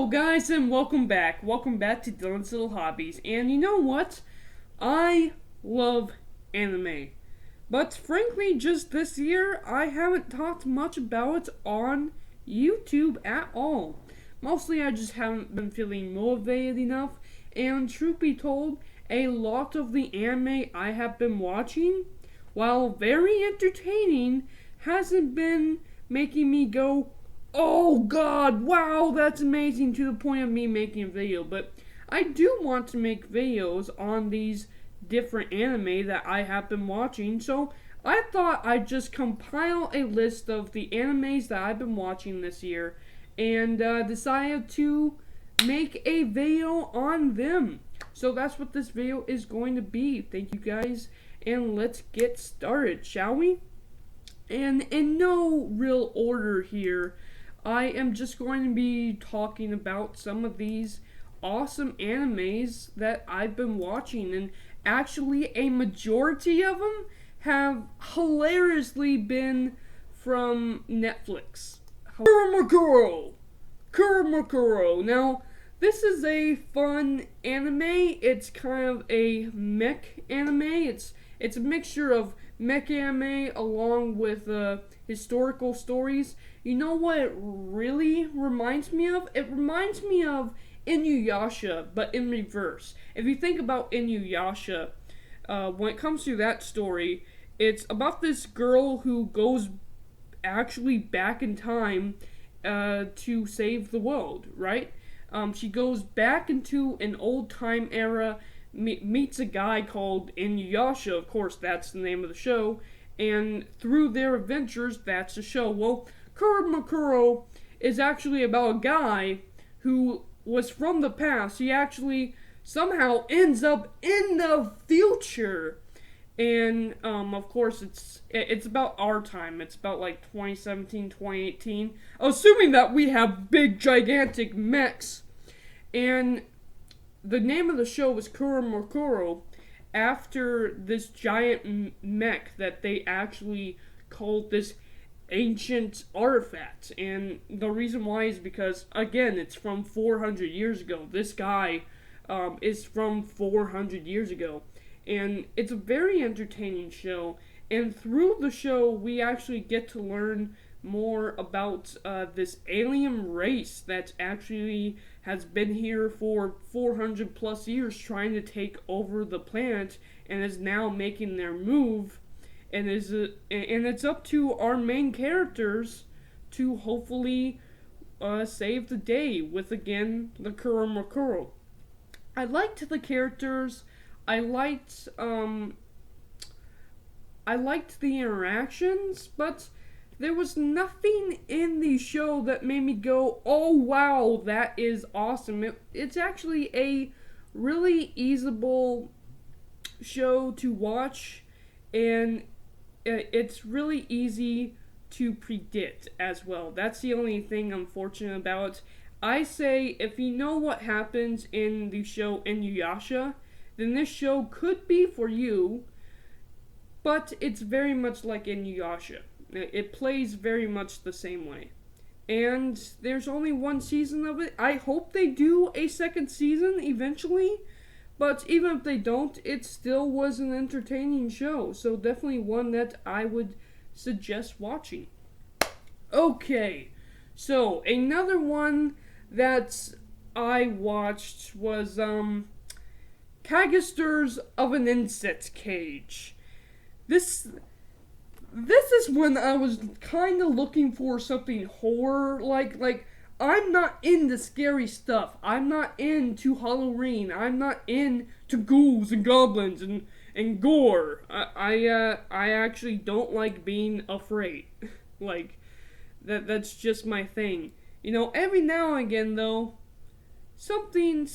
Hello guys and welcome back. Welcome back to Dylan's Little Hobbies. And you know what? I love anime. But frankly, just this year, I haven't talked much about it on YouTube at all. Mostly I just haven't been feeling motivated enough. And truth be told, a lot of the anime I have been watching, while very entertaining, hasn't been making me go, oh god, wow, that's amazing, to the point of me making a video. But I do want to make videos on these different anime that I have been watching, so I thought I'd just compile a list of the animes that I've been watching this year and decided to make a video on them. So that's what this video is going to be. Thank you guys, and let's get started, shall we? And in no real order here, I am just going to be talking about some of these awesome animes that I've been watching, and actually a majority of them have hilariously been from Netflix. Kuromokuro! Kuromokuro! Now, this is a fun anime. It's kind of a mech anime. It's a mixture of mech anime along with historical stories. You know what it really reminds me of? It reminds me of Inuyasha, but in reverse. If you think about Inuyasha, when it comes to that story, it's about this girl who goes actually back in time to save the world, right? She goes back into an old time era, meets a guy called Inuyasha, of course that's the name of the show, and through their adventures, that's the show. Well, Kuromokuro is actually about a guy who was from the past. He actually somehow ends up in the future. And, of course, it's about our time. It's about, like, 2017, 2018. Assuming that we have big, gigantic mechs. And the name of the show was Kuromokuro, after this giant mech that they actually called this ancient artifact. And the reason why is because, again, it's from 400 years ago. This guy is from 400 years ago. And it's a very entertaining show. And through the show, we actually get to learn more about this alien race that actually has been here for 400 plus years trying to take over the planet and is now making their move. And it's up to our main characters to hopefully save the day with, again, the Kuromokuro. I liked the characters. I liked the interactions, but there was nothing in the show that made me go, oh wow, that is awesome. It's actually a really easyable show to watch, and it's really easy to predict as well. That's the only thing unfortunate about it. I say, if you know what happens in the show Inuyasha, then this show could be for you, but it's very much like Inuyasha. It plays very much the same way. And there's only one season of it. I hope they do a second season eventually, but even if they don't, it still was an entertaining show. So definitely one that I would suggest watching. Okay, so another one that I watched was Cagesters of an Insect Cage. This is when I was kind of looking for something horror, like I'm not into scary stuff. I'm not into Halloween. I'm not into ghouls and goblins and gore. I actually don't like being afraid. Like, that's just my thing. You know, every now and again, though, something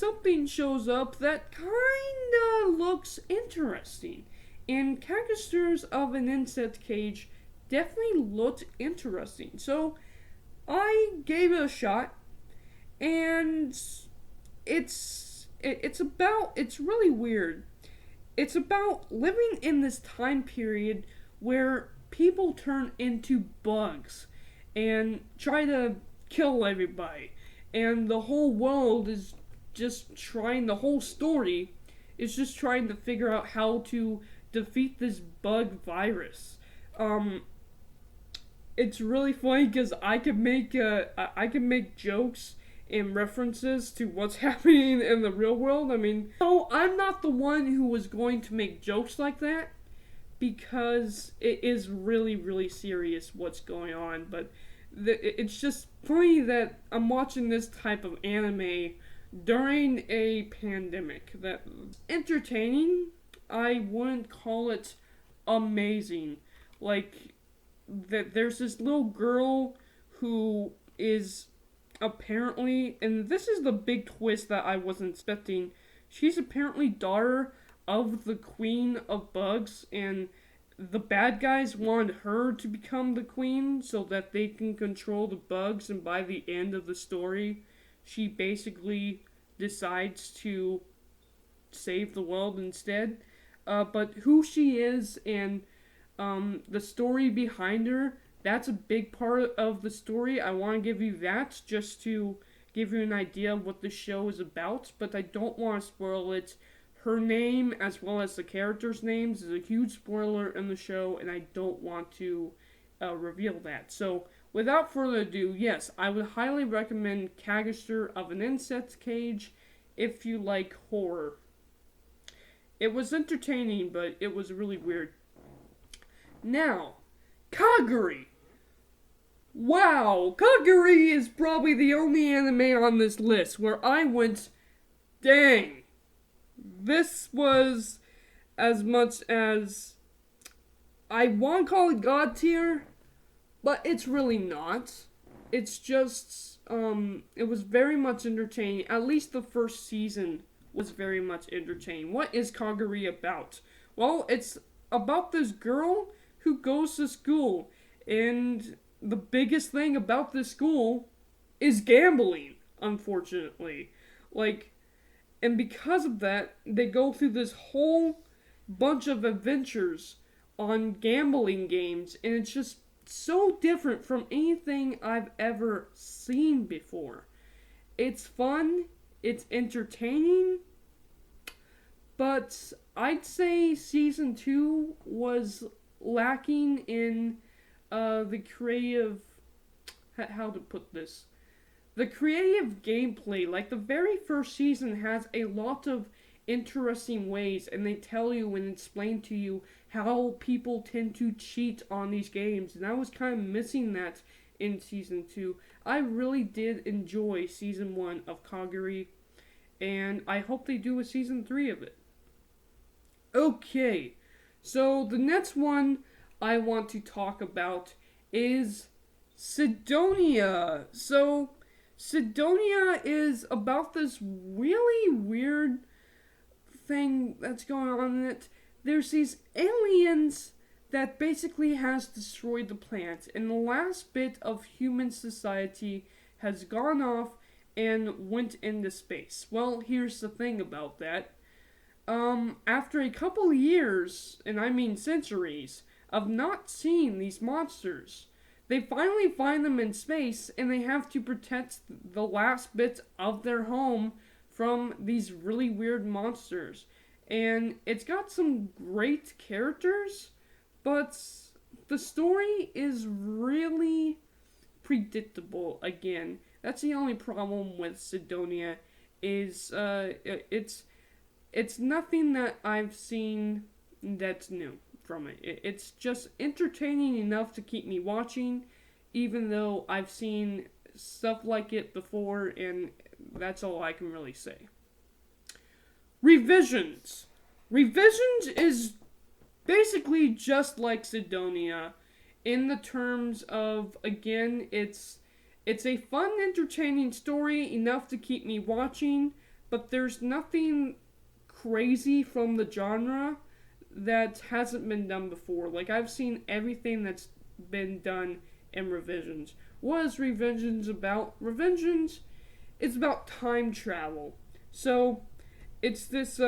shows up that kinda looks interesting. And Cagesters of an Insect Cage definitely looked interesting. So I gave it a shot, and it's really weird. It's about living in this time period where people turn into bugs and try to kill everybody. and the whole world is the whole story is just trying to figure out how to defeat this bug virus. Um, it's really funny because I can make jokes and references to what's happening in the real world. I mean, no, I'm not the one who was going to make jokes like that because it is really, really serious what's going on. But it's just funny that I'm watching this type of anime during a pandemic. That entertaining. I wouldn't call it amazing. Like that, there's this little girl who is apparently, and this is the big twist that I wasn't expecting. She's apparently daughter of the queen of bugs, and the bad guys want her to become the queen so that they can control the bugs, and by the end of the story, she basically decides to save the world instead. But who she is and the story behind her, that's a big part of the story. I want to give you that just to give you an idea of what the show is about, but I don't want to spoil it. Her name, as well as the characters' names, is a huge spoiler in the show, and I don't want to reveal that. So, without further ado, yes, I would highly recommend Cagester of an Insect Cage if you like horror. It was entertaining, but it was really weird. Now, Kaguri. Wow, Kakeguri is probably the only anime on this list where I went, dang, this was as much as I want to call it God tier, but it's really not. It's just, it was very much entertaining. At least the first season was very much entertaining. What is Kakeguri about? Well, it's about this girl who goes to school, and the biggest thing about this school is gambling, unfortunately. Like, and because of that, they go through this whole bunch of adventures on gambling games, and it's just so different from anything I've ever seen before. It's fun, it's entertaining, but I'd say season 2 was lacking in the creative, how to put this, the creative gameplay. Like, the very first season has a lot of interesting ways, and they tell you and explain to you how people tend to cheat on these games, and I was kind of missing that in season 2. I really did enjoy season 1 of Kakeguri, and I hope they do a season 3 of it. Okay, so the next one I want to talk about is Sidonia. So, Sidonia is about this really weird thing that's going on in it. There's these aliens that basically has destroyed the planet, and the last bit of human society has gone off and went into space. Well, here's the thing about that. After a couple years, and I mean centuries, of not seeing these monsters, they finally find them in space, and they have to protect the last bits of their home from these really weird monsters. And it's got some great characters, but the story is really predictable again. That's the only problem with Sidonia, is it's nothing that I've seen that's new from it. It's just entertaining enough to keep me watching, even though I've seen stuff like it before, and that's all I can really say. Revisions. Revisions is basically just like Sidonia in the terms of, again, it's a fun, entertaining story, enough to keep me watching, but there's nothing crazy from the genre that hasn't been done before. Like, I've seen everything that's been done in Revisions. What is Revisions about? Revisions is about time travel. So, it's this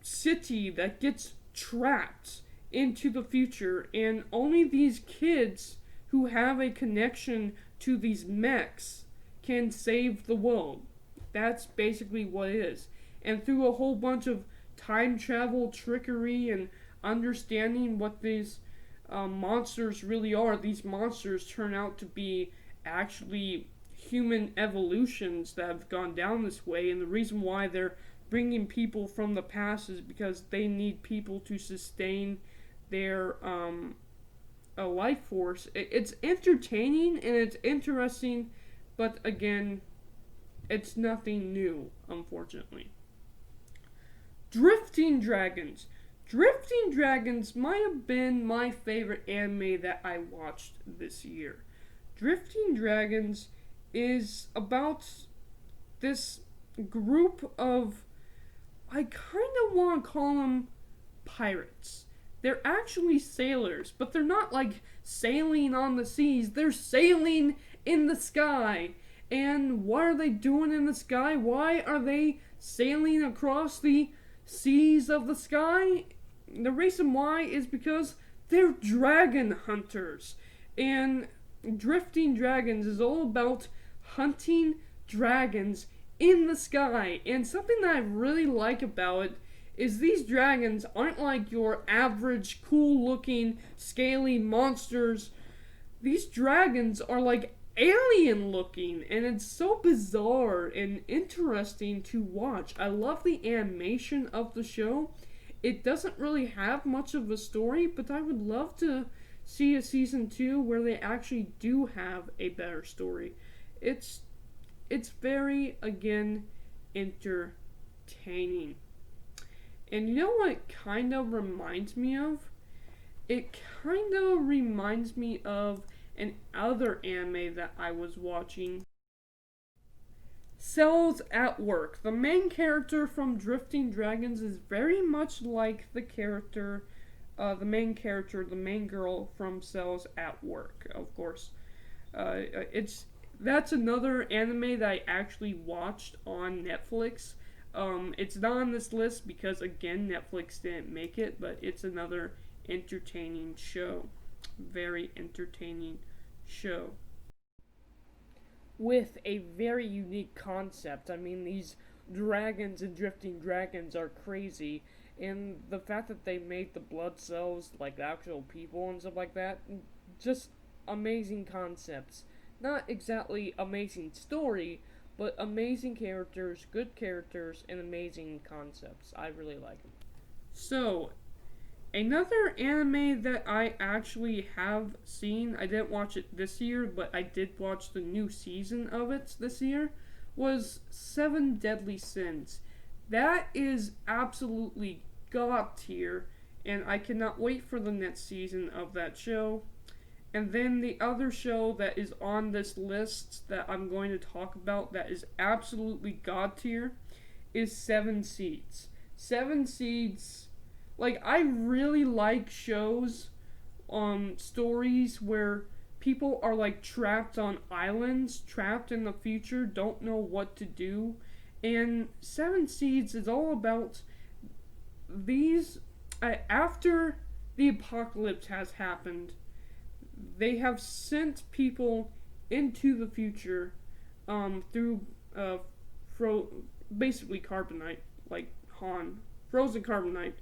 city that gets trapped into the future, and only these kids who have a connection to these mechs can save the world. That's basically what it is. And through a whole bunch of time travel trickery and understanding what these monsters really are, these monsters turn out to be actually human evolutions that have gone down this way. And the reason why they're bringing people from the past is because they need people to sustain their a life force. It's entertaining and it's interesting, but again, it's nothing new, unfortunately. Drifting Dragons. Drifting Dragons might have been my favorite anime that I watched this year. Drifting Dragons is about this group of, I kind of want to call them pirates. They're actually sailors, but they're not like sailing on the seas. They're sailing in the sky. And what are they doing in the sky? Why are they sailing across the seas of the sky? The reason why is because they're dragon hunters. And Drifting Dragons is all about hunting dragons in the sky. And something that I really like about it is these dragons aren't like your average cool looking scaly monsters. These dragons are like alien looking, and it's so bizarre and interesting to watch. I love the animation of the show. It doesn't really have much of a story, but I would love to see a season 2 where they actually do have a better story. It's very, again, entertaining. And you know what it kind of reminds me of? It kind of reminds me of an other anime that I was watching. Cells at Work. The main character from Drifting Dragons is very much like the main girl from Cells at Work, of course. That's another anime that I actually watched on Netflix. It's not on this list because, again, Netflix didn't make it, but it's another entertaining show. Very entertaining show. With a very unique concept. I mean, these dragons and Drifting Dragons are crazy, and the fact that they made the blood cells like actual people and stuff like that, just amazing concepts. Not exactly amazing story, but amazing characters, good characters, and amazing concepts. I really like them. So, another anime that I actually have seen, I didn't watch it this year, but I did watch the new season of it this year, was Seven Deadly Sins. That is absolutely god tier, and I cannot wait for the next season of that show. And then the other show that is on this list that I'm going to talk about that is absolutely god tier is Seven Seeds. Seven Seeds, like, I really like shows, stories where people are like trapped on islands, trapped in the future, don't know what to do. And Seven Seeds is all about these, after the apocalypse has happened, they have sent people into the future through basically carbonite, like Han, frozen carbonite.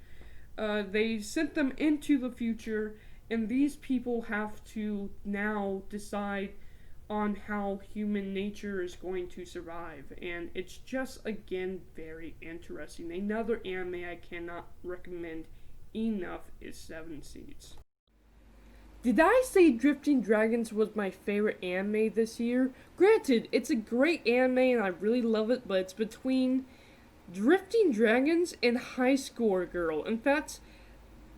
They sent them into the future, and these people have to now decide on how human nature is going to survive. And it's just, again, very interesting. Another anime I cannot recommend enough is Seven Seeds. Did I say Drifting Dragons was my favorite anime this year? Granted, it's a great anime and I really love it, but it's between Drifting Dragons and High Score Girl. In fact,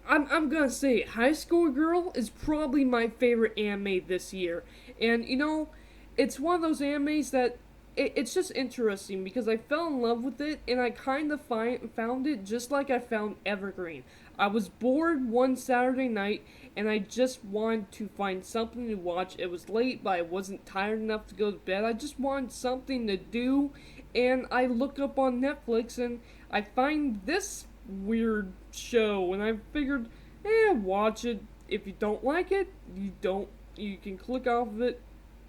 I'm gonna say High Score Girl is probably my favorite anime this year. And, you know, it's one of those animes that it's just interesting because I fell in love with it and I kind of found it just like I found Evergreen. I was bored one Saturday night and I just wanted to find something to watch. It was late, but I wasn't tired enough to go to bed. I just wanted something to do, and I look up on Netflix and I find this weird show and I figured, watch it. If you don't like it, you don't You can click off of it.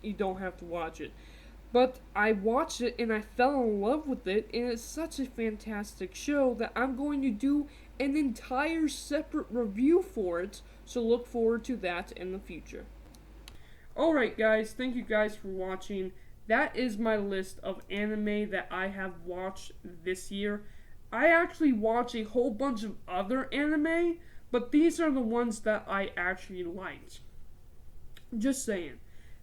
You don't have to watch it. But I watched it and I fell in love with it, and it's such a fantastic show that I'm going to do an entire separate review for it, so look forward to that in the future. Alright, guys, thank you guys for watching. That is my list of anime that I have watched this year. I actually watch a whole bunch of other anime, but these are the ones that I actually liked. Just saying.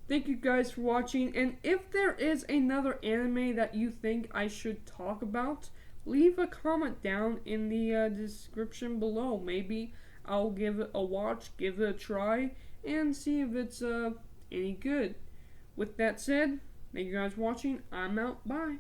Thank you guys for watching, and if there is another anime that you think I should talk about, leave a comment down in the description below. Maybe I'll give it a watch, give it a try, and see if it's any good. With that said, thank you guys for watching. I'm out. Bye.